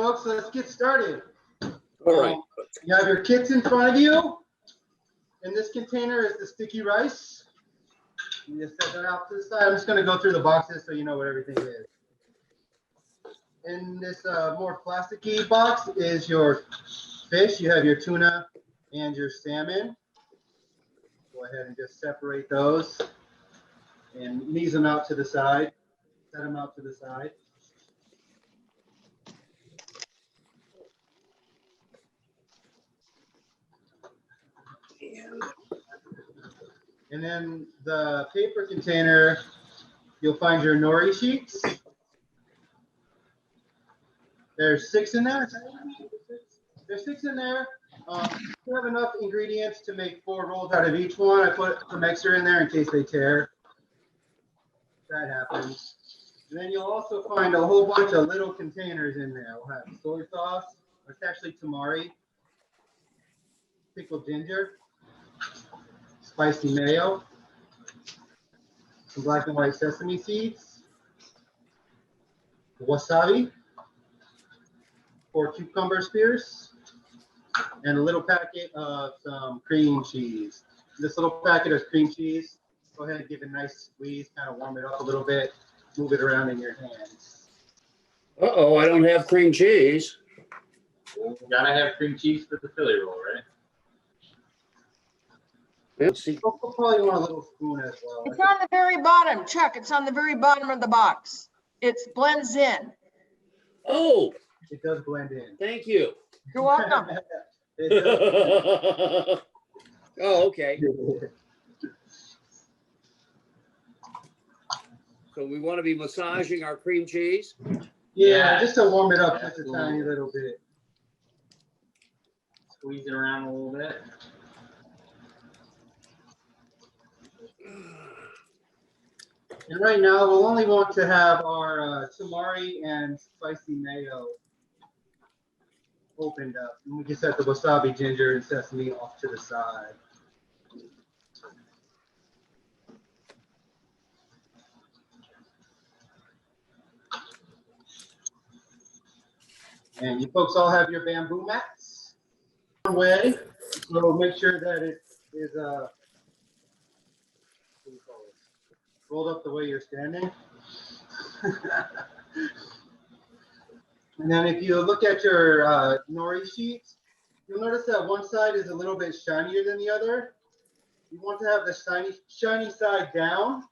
folks, let's get started. All right. You have your kits in front of you. In this container is the sticky rice. You just set that out to the side. I'm just going to go through the boxes so you know what everything is. In this more plasticky box is your fish. You have your tuna and your salmon. Go ahead and just separate those and ease them out to the side. Set them out to the side. And then the paper container, you'll find your nori sheets. There's 6 in there. There's 6 in there. You have enough ingredients to make 4 rolls out of each one. I put some extra in there in case they tear. That happens. And then you'll also find a whole bunch of little containers in there. We'll have soy sauce. It's actually tamari, pickled ginger, spicy mayo, some black and white sesame seeds, wasabi, 4 cucumber spears, and a little packet of some cream cheese. This little packet of cream cheese, go ahead and give it a nice squeeze, kind of warm it up a little bit, move it around in your hands. Uh-oh, I don't have cream cheese. You gotta have cream cheese for the Philly roll, right? Let's see. You'll probably want a little spoon as well. It's on the very bottom, Chuck. It's on the very bottom of the box. It blends in. Oh, It does blend in. thank you. You're welcome. It does. Oh, okay. So we want to be massaging our cream cheese. Yeah, just to warm it up just a tiny little bit. Squeeze it around a little bit. And right now, we'll only want to have our tamari and spicy mayo opened up. And we can set the wasabi, ginger, and sesame off to the side. And you folks all have your bamboo mats. One way, so make sure that it is rolled up the way you're standing. And then if you look at your nori sheets, you'll notice that one side is a little bit shinier than the other. You want to have the shiny side down.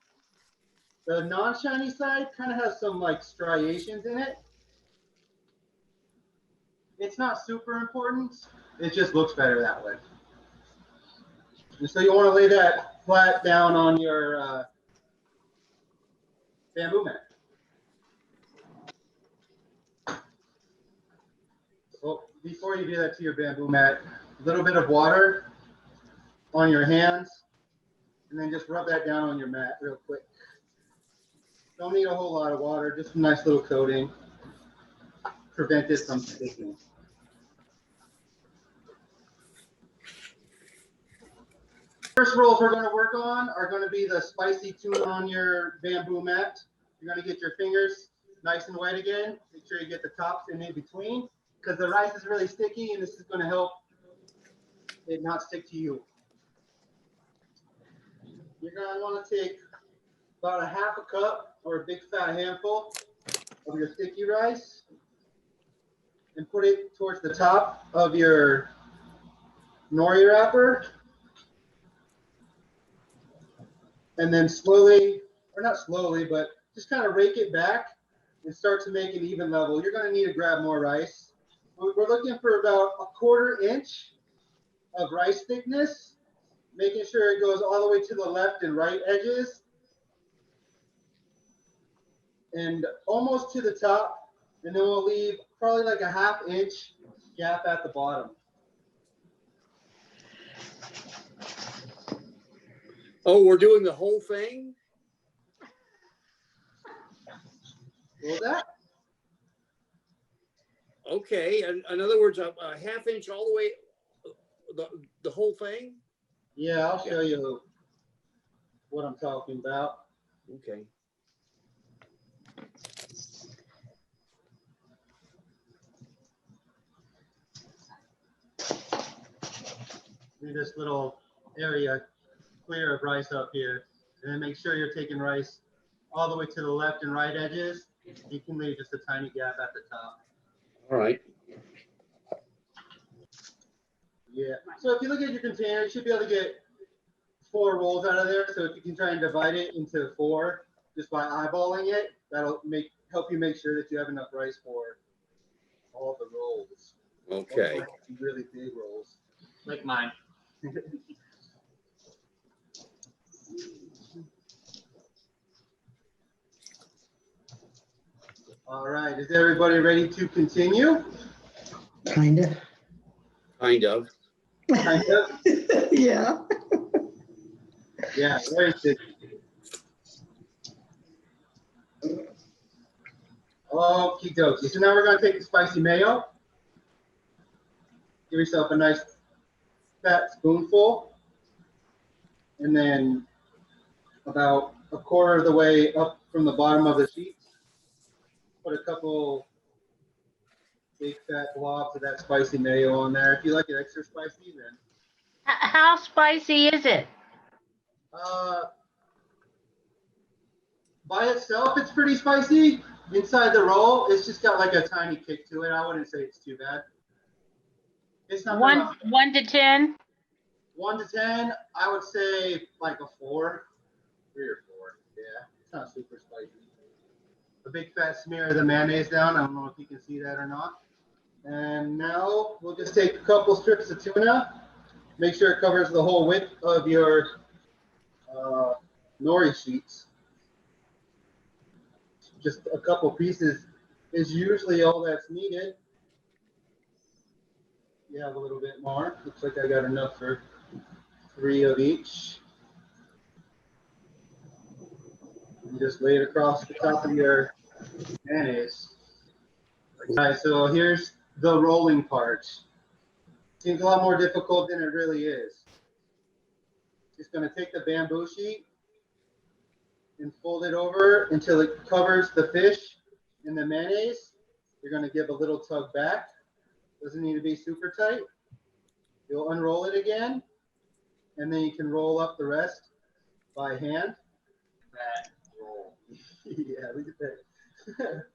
The non-shiny side kind of has some like striations in it. It's not super important. It just looks better that way. And so you want to lay that flat down on your bamboo mat. Well, before you do that to your bamboo mat, a little bit of water on your hands, and then just rub that down on your mat real quick. Don't need a whole lot of water, just a nice little coating. Prevent this from sticking. First rolls we're going to work on are going to be the spicy tuna on your bamboo mat. You're going to get your fingers nice and wet again. Make sure you get the tops in between because the rice is really sticky and this is going to help it not stick to you. You're going to want to take about a half a cup or a big fat handful of your sticky rice and put it towards the top of your nori wrapper. And then slowly, or not slowly, but just kind of rake it back and start to make an even level. You're going to need to grab more rice. We're looking for about 1/4 inch of rice thickness, making sure it goes all the way to the left and right edges and almost to the top. And then we'll leave probably like a ½ inch gap at the bottom. Oh, we're doing the whole thing? What was that? Okay. In other words, a ½ inch all the way, the whole thing? Yeah, I'll show you what I'm talking about. Okay. in this little area clear of rice up here. And then make sure you're taking rice all the way to the left and right edges. You can leave just a tiny gap at the top. All right. Yeah. So if you look at your container, you should be able to get 4 rolls out of there. So if you can try and divide it into 4 just by eyeballing it, that'll help you make sure that you have enough rice for all the rolls. Okay. Those might be really big rolls. Like mine. All right. Is everybody ready to continue? Kinda. Kind of. Kind of. Yeah. Yeah. Very good. Okie dokie. So now we're going to take the spicy mayo. Give yourself a nice fat spoonful. And then about a quarter of the way up from the bottom of the sheet, put a couple big fat globs of that spicy mayo on there. If you like it extra spicy, then. How spicy is it? By itself, it's pretty spicy. Inside the roll, it's just got like a tiny kick to it. I wouldn't say it's too bad. It's not One to 10? 1 to 10. I would say like a 4, 3 or 4. Yeah, it's not super spicy. A big fat smear of the mayonnaise down. I don't know if you can see that or not. And now we'll just take a couple strips of tuna. Make sure it covers the whole width of your nori sheets. Just a couple pieces is usually all that's needed. You have a little bit more. Looks like I got enough for 3 of each. And just lay it across the top of your mayonnaise. All right, so here's the rolling part. Seems a lot more difficult than it really is. Just going to take the bamboo sheet and fold it over until it covers the fish and the mayonnaise. You're going to give a little tug back. Doesn't need to be super tight. You'll unroll it again, and then you can roll up the rest by hand. Roll. Yeah, look at that.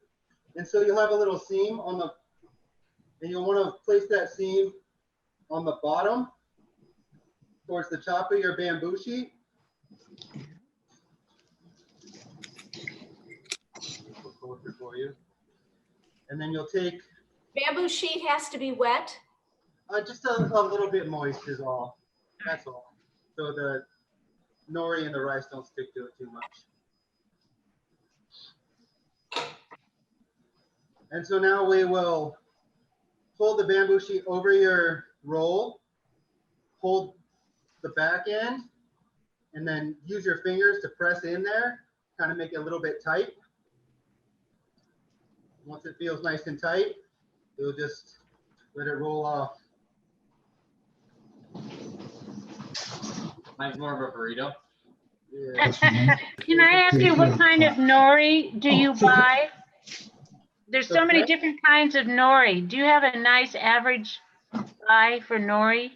And so you'll have a little seam on the, and you'll want to place that seam on the bottom towards the top of your bamboo sheet. Closer for you. And then you'll take Bamboo sheet has to be wet. just a little bit moist is all. That's all. So the nori and the rice don't stick to it too much. And so now we will fold the bamboo sheet over your roll, hold the back end, and then use your fingers to press in there, kind of make it a little bit tight. Once it feels nice and tight, you'll just let it roll off. Mine's more of a burrito. Yeah. Can I ask you what kind of nori do you buy? There's so many different kinds of nori. Do you have a nice average buy for nori?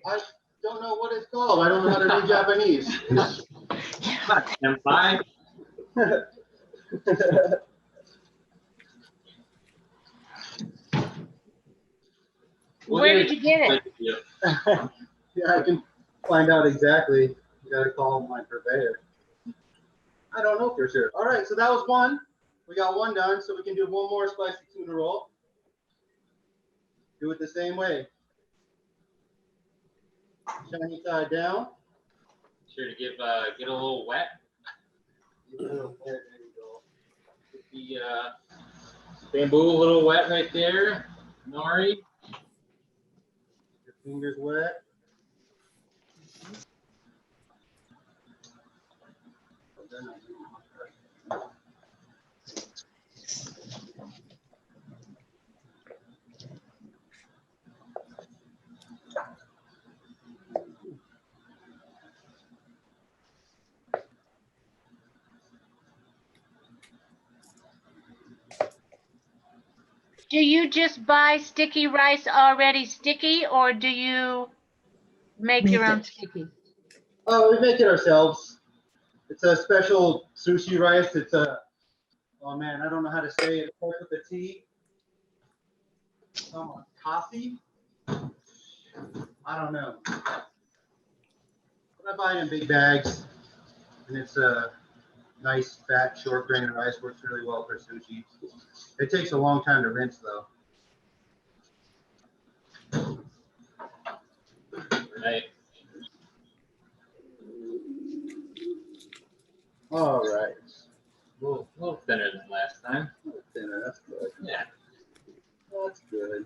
I don't know what it's called. I don't know how to read Japanese. Senpai. Where did you get it? Yeah, I can find out exactly. You gotta call my purveyor. I don't know for sure. All right, so that was one. We got one done, so we can do one more spicy tuna roll. Do it the same way. Shiny side down. Sure to get a little wet. Get a little wet, there you go. Get the bamboo a little wet right there. Nori. Your fingers wet. Do you just buy sticky rice already sticky, or do you make your Make own it. sticky? Oh, we make it ourselves. It's a special sushi rice. It's a, oh man, I don't know how to say it. It starts with a T. Coffee? I don't know. But I buy it in big bags, and it's a nice, fat, short grain rice. Works really well for sushi. It takes a long time to rinse, though. Right. All right. A little thinner than last time. Dinner, that's good. Yeah. That's good.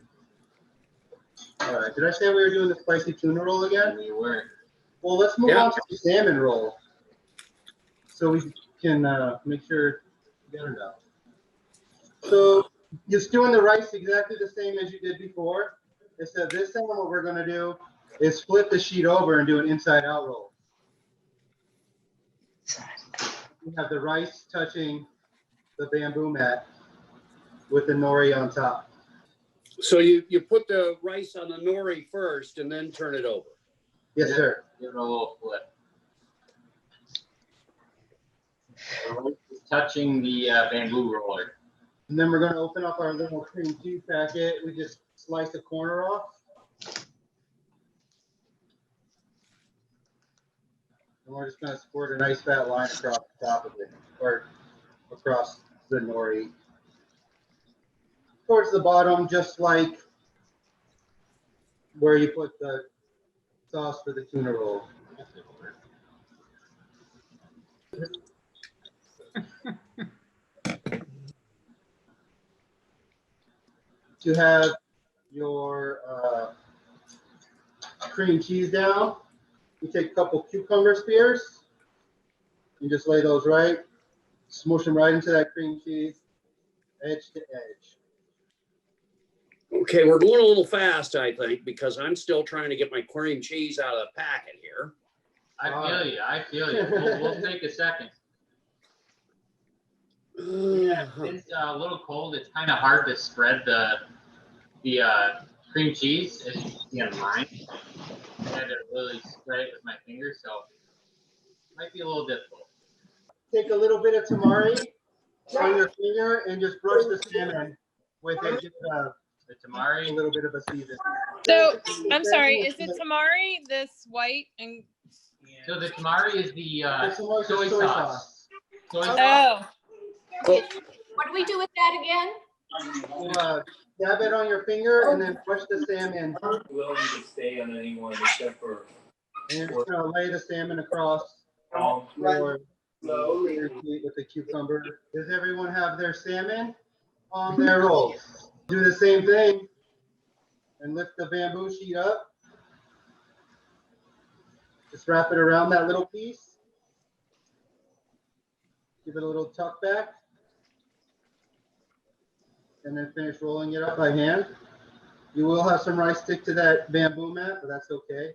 All right. Did I say we were doing the spicy tuna roll again? We were. Well, let's move Yeah. on to the salmon roll, so we can make sure you get enough. So you're stewing the rice exactly the same as you did before. Except this time, what we're going to do is flip the sheet over and do an inside-out roll. You have the rice touching the bamboo mat with the nori on top. So you put the rice on the nori first and then turn it over. Yes, sir. Give it a little flip. The rice is touching the bamboo roller. And then we're going to open up our little cream cheese packet. We just slice the corner off. And we're just going to squirt a nice fat line across the top of it, or across the nori. Towards the bottom, just like where you put the sauce for the tuna roll. To have your cream cheese down, you take a couple cucumber spears and just lay those right, smush them right into that cream cheese, edge to edge. Okay, we're going a little fast, I think, because I'm still trying to get my cream cheese out of the packet here. I feel you. I feel you. We'll take a second. Yeah, it's a little cold. It's kind of hard to spread the cream cheese, as you can see on mine. I had to really spread it with my fingers, so it might be a little difficult. Take a little bit of tamari on your finger and just brush the salmon with it. Just The tamari. a little bit of a season. So I'm sorry, is the tamari this white and So the tamari is the It's more soy soy sauce. Soy sauce. oh Oh, What do we do with that again? Dab it on your finger and then brush the salmon. Willing to stay on anyone except for And you're just gonna lay the salmon across your with the cucumber. Does everyone have their salmon on their rolls? Do the same thing and lift the bamboo sheet up. Just wrap it around that little piece. Give it a little tuck back. And then finish rolling it up by hand. You will have some rice stick to that bamboo mat, but that's okay.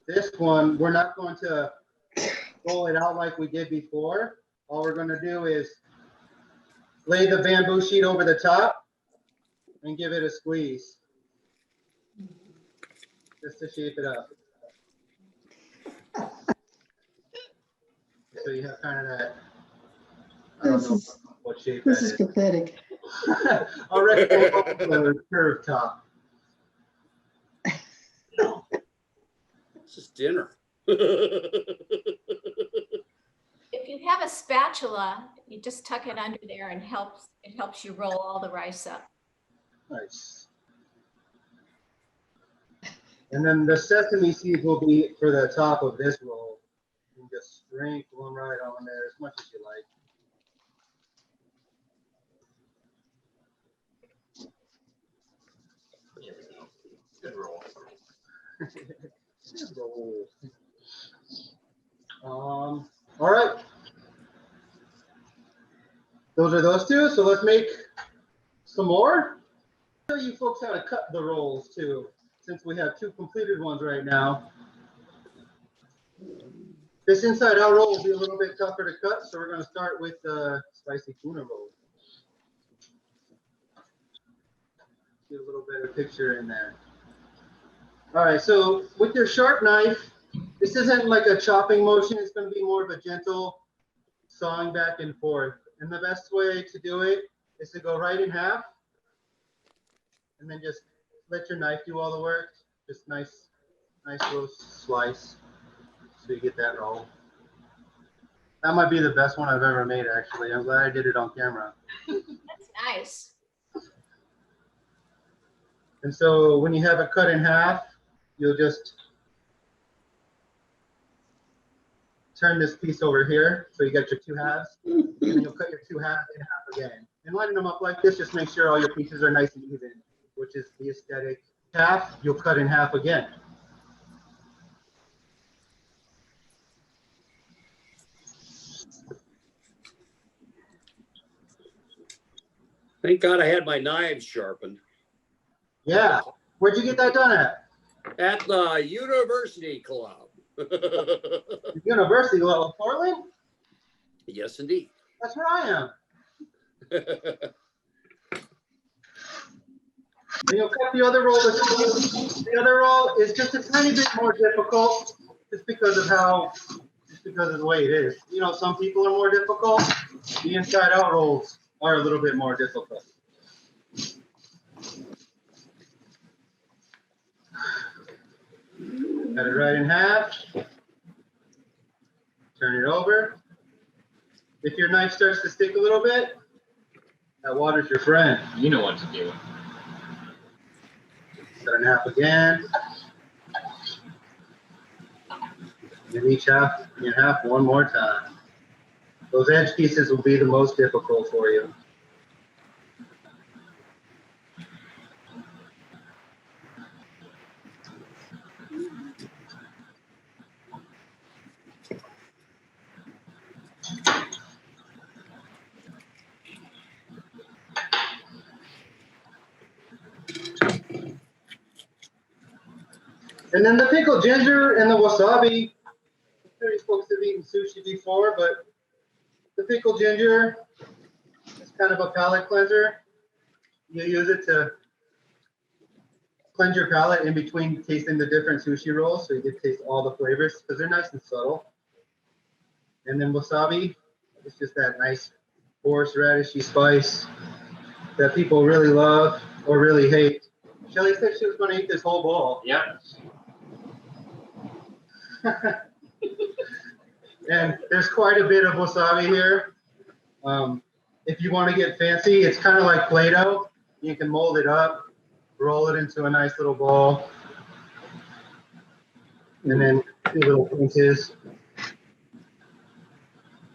This one, we're not going to roll it out like we did before. All we're going to do is lay the bamboo sheet over the top and give it a squeeze. Just to shape it up. So you have kind of that, I don't know what shape that This is is. pathetic. I reckon we'll the curved top. this is dinner. If you have a spatula, you just tuck it under there and it helps you roll all the rice up. Nice. And then the sesame seeds will be for the top of this roll. You can just sprinkle them right on there as much as you like. Here we go. Good roll. Good roll. All right. Those are those two. So let's make some more. I'll show you folks how to cut the rolls too, since we have two completed ones right now. This inside out roll will be a little bit tougher to cut, so we're going to start with the spicy tuna roll. you a little better picture in there. All right, so with your sharp knife, this isn't like a chopping motion. It's going to be more of a gentle sawing back and forth. And the best way to do it is to go right in half and then just let your knife do all the work. Just nice little slice so you get that roll. That might be the best one I've ever made, actually. I'm glad I did it on camera. That's nice. And so when you have it cut in half, you'll just turn this piece over here. So you got your 2 halves, and then you'll cut your 2 halves in half again. And lining them up like this, just make sure all your pieces are nice and even, which is the aesthetic. Half, you'll cut in half again. Thank God I had my knives sharpened. Yeah. Where'd you get that done at? At the University Club. University of Portland? Yes, indeed. That's where I am. And you'll cut the other roll. The other roll is just a tiny bit more difficult, just because of the way it is. You know, some people are more difficult. The inside out rolls are a little bit more difficult. Cut it right in half. Turn it over. If your knife starts to stick a little bit, that water's your friend. You know what to do. Cut it in half again. And each half in half one more time. Those edge pieces will be the most difficult for you. And then the pickled ginger and the wasabi. I'm sure you folks have eaten sushi before, but the pickled ginger is kind of a palate cleanser. You use it to cleanse your palate in between tasting the different sushi rolls, so you get to taste all the flavors because they're nice and subtle. And then wasabi is just that nice horseradishy spice that people really love or really hate. Shelly said she was going to eat this whole bowl. Yep. And there's quite a bit of wasabi here. If you want to get fancy, it's kind of like Play-Doh. You can mold it up, roll it into a nice little ball, and then do little pinches.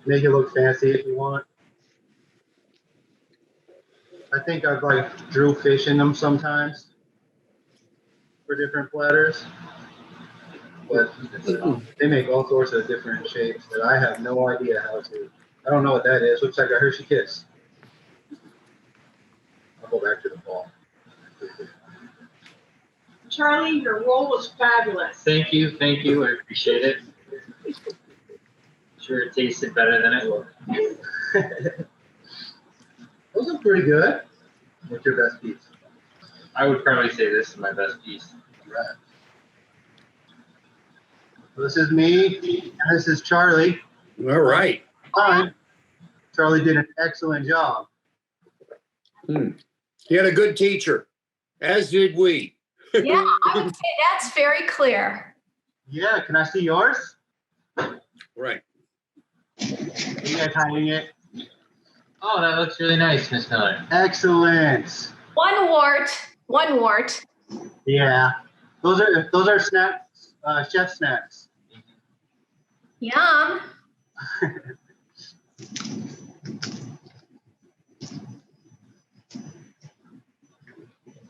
Make it look fancy if you want. I think I've like drew fish in them sometimes for different platters. But they make all sorts of different shapes that I have no idea how to. I don't know what that is. Looks like a Hershey Kiss. I'll go back to the ball. Charlie, your roll was fabulous. Thank you. I appreciate it. Sure, it tasted better than it looked. Those are pretty good. What's your best piece? I would probably say this is my best piece. Right. This is me, and this is Charlie. All right. Hi. Charlie did an excellent job. He had a good teacher, as did we. Yeah, I would say that's very clear. Yeah, can I see yours? Right. You guys hiding it? Oh, that looks really nice, Miss Miller. Excellent. One wart. Yeah, those are snacks, chef snacks. Yum.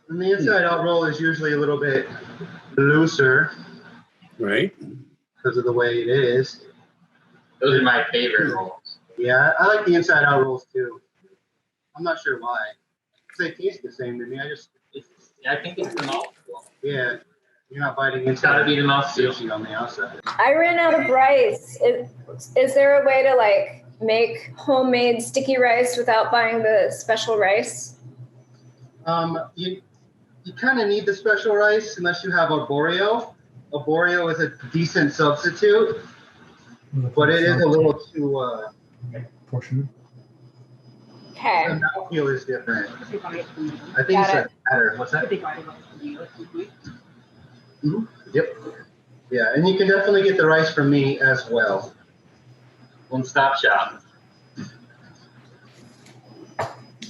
And the inside out roll is usually a little bit looser Right. because of the way it is. Those are my favorite rolls. Yeah, I like the inside out rolls too. I'm not sure why. They taste the same to me. I think it's the mouthful. Yeah, you're not biting into It's gotta be the mouthfeel. sushi on the outside. I ran out of rice. Is there a way to like make homemade sticky rice without buying the special rice? you kind of need the special rice unless you have arborio. Arborio is a decent substitute, but it is a little too. Okay. The mouthfeel is different. I think Got it's better. What's that? Mhm. Yep. Yeah, and you can definitely get the rice from me as well. One-stop shop.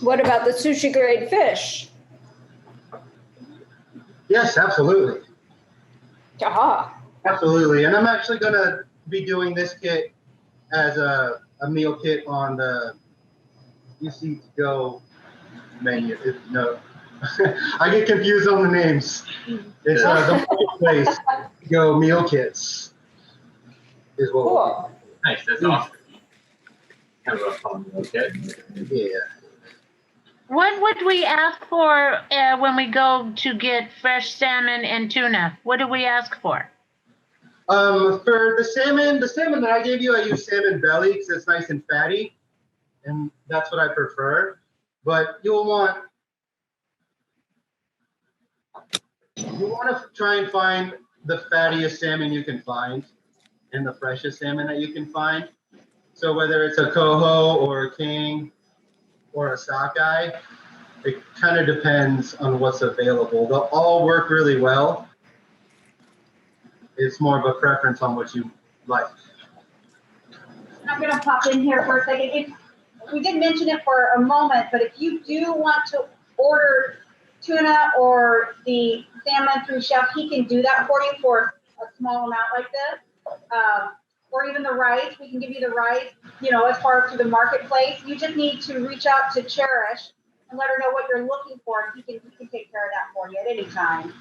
What about the sushi grade fish? Yes, absolutely. Aha. Absolutely. And I'm actually going to be doing this kit as a meal kit on the UC to go menu. No, I get confused on the names. It's the marketplace to go meal kits is what. Cool. Nice, that's awesome. Kind of a fun little kit. Yeah. What would we ask for when we go to get fresh salmon and tuna? What do we ask for? For the salmon that I gave you, I use salmon belly because it's nice and fatty, and that's what I prefer. But you'll want to try and find the fattiest salmon you can find and the freshest salmon that you can find. So whether it's a coho or a king or a sockeye, it kind of depends on what's available. They'll all work really well. It's more of a preference on what you like. I'm gonna pop in here for a second. We did mention it for a moment, but if you do want to order tuna or the salmon through Chef, he can do that for you for a small amount like this. Or even the rice, we can give you the rice, as far as through the marketplace. You just need to reach out to Cherish and let her know what you're looking for, and he can take care of that for you at any time.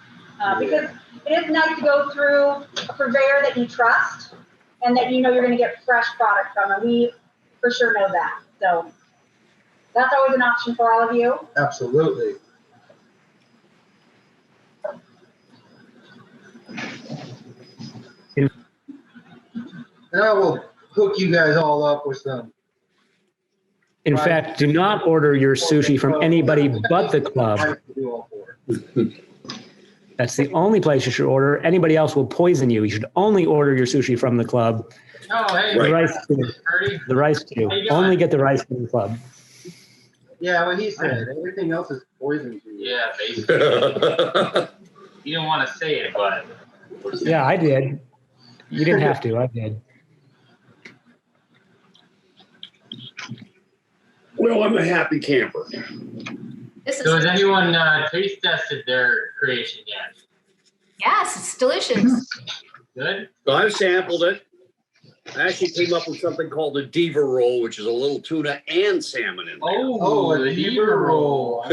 Because it is nice to go through a purveyor that you trust and that you're going to get fresh product from, and we for sure know that. So that's always an option for all of you. Absolutely. And I will hook you guys all up with some. In fact, do not order your sushi from anybody but the club. That's the only place you should order. Anybody else will poison you. You should only order your sushi from the club. Oh, hey. The rice too. The rice too. Only get the rice from the club. Yeah, what he said. Everything else is poison to you. Yeah, basically. You didn't want to say it, but. Yeah, I did. You didn't have to. I did. Well, I'm a happy camper. So has anyone taste tested their creation yet? Yes, it's delicious. Good. So I've sampled it. I actually came up with something called a diva roll, which is a little tuna and salmon in there. Oh, a diva roll.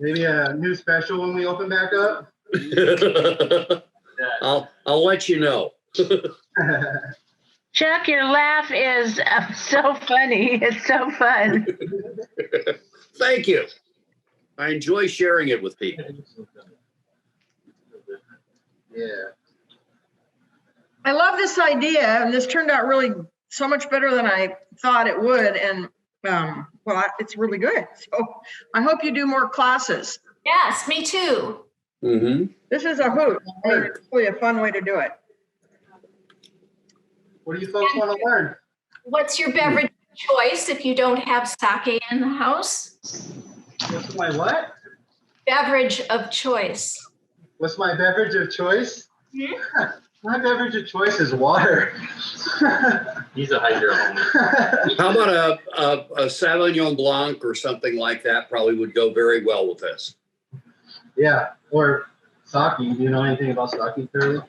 Maybe a new special when we open back up. I'll let you know. Chuck, your laugh is so funny. It's so fun. Thank you. I enjoy sharing it with people. Yeah. I love this idea, and this turned out really so much better than I thought it would. And it's really good. So I hope you do more classes. Yes, me too. Mm-hmm. This is a hoot. I mean, it's really a fun way to do it. What do you folks want to learn? What's your beverage choice if you don't have sake in the house? What's my what? Beverage of choice. What's my beverage of choice? Hmm? My beverage of choice is water. He's a hydro. How about a Sauvignon Blanc or something like that? Probably would go very well with this. Yeah, or sake. Do you know anything about sake, Curly?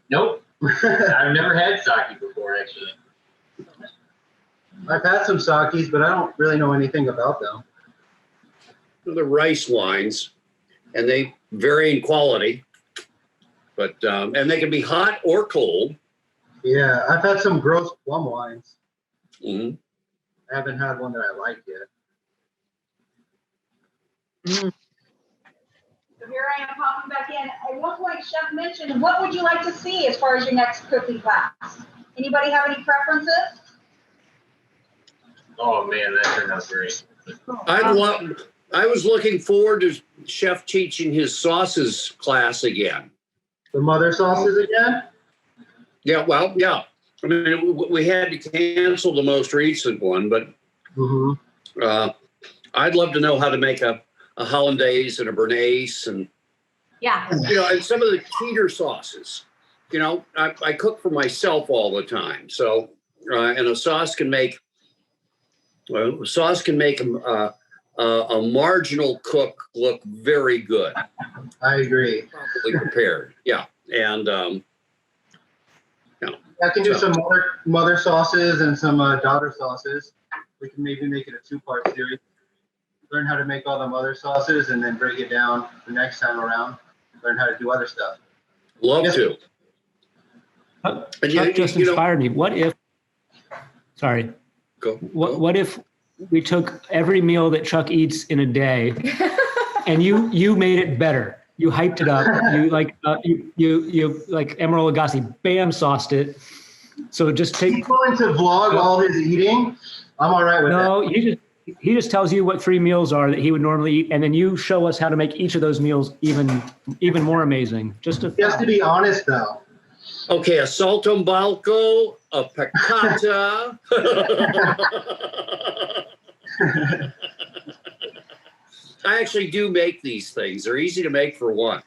Nope. I've never had sake before, actually. I've had some sakes, but I don't really know anything about them. The rice wines, and they vary in quality, but and they can be hot or cold. Yeah, I've had some gross plum wines. Mm-hmm. I haven't had one that I like yet. So here I am popping back in. At one point, Chef mentioned, what would you like to see as far as your next cooking class? Anybody have any preferences? Oh man, that turned out great. I was looking forward to Chef teaching his sauces class again. The mother sauces again? Yeah, well, yeah. I mean, we had to cancel the most recent one, but I'd love to know how to make a hollandaise and a béarnaise and, Yeah. you know, and some of the Keter sauces. You know, I cook for myself all the time. So, and a sauce can make a marginal cook look very good. I agree. Properly prepared. Yeah. And, I can do some mother sauces and some daughter sauces. We can maybe make it a 2-part series. Learn how to make all the mother sauces and then break it down the next time around. Learn how to do other stuff. Love to. Chuck just inspired me. What if, sorry. Go. What if we took every meal that Chuck eats in a day and you made it better? You hyped it up. You like you like Emerald Lagasse, bam, sauced it. So just take. He's going to vlog all his eating. I'm all right with that. No, he just tells you what 3 meals are that he would normally eat, and then you show us how to make each of those meals even more amazing. Just to be honest though. Okay, a saltimbalco, a piccata. I actually do make these things. They're easy to make for one.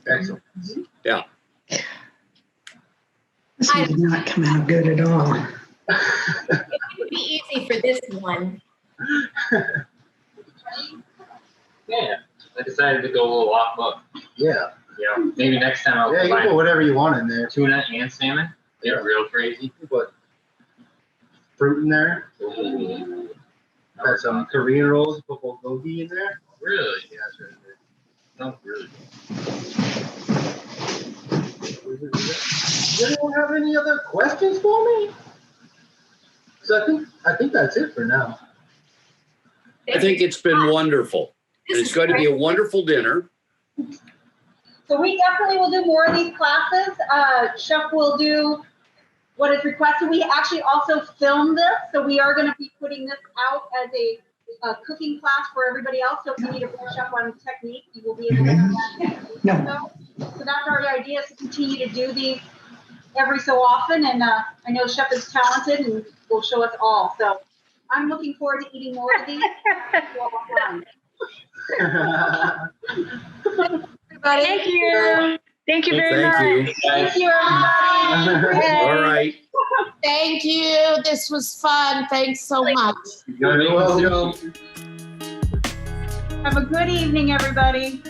Excellent. Yeah. This did not come out good at all. It would be easy for this one. Yeah, I decided to go a little off book. Yeah. You know, maybe next time I'll Yeah, you can put whatever you want in there. tuna and salmon. They're real crazy. Put fruit in there. Got some Korean rolls, put bulgogi in there. Really? Yeah, that's really good. No, really. Does anyone have any other questions for me? So I think that's it for now. I think it's been wonderful. And it's going to be a wonderful dinner. So we definitely will do more of these classes. Chef will do what is requested. We actually also film this, so we are going to be putting this out as a cooking class for everybody else. So if you need a brush up on technique, you will be able to have that. No. So that's our idea, is to continue to do these every so often. And I know Chef is talented and will show us all. So I'm looking forward to eating more of these. Thank you. Thank you very much. Thank you, everybody. All right. Thank you. This was fun. Thanks so much. You're welcome. Have a good evening, everybody.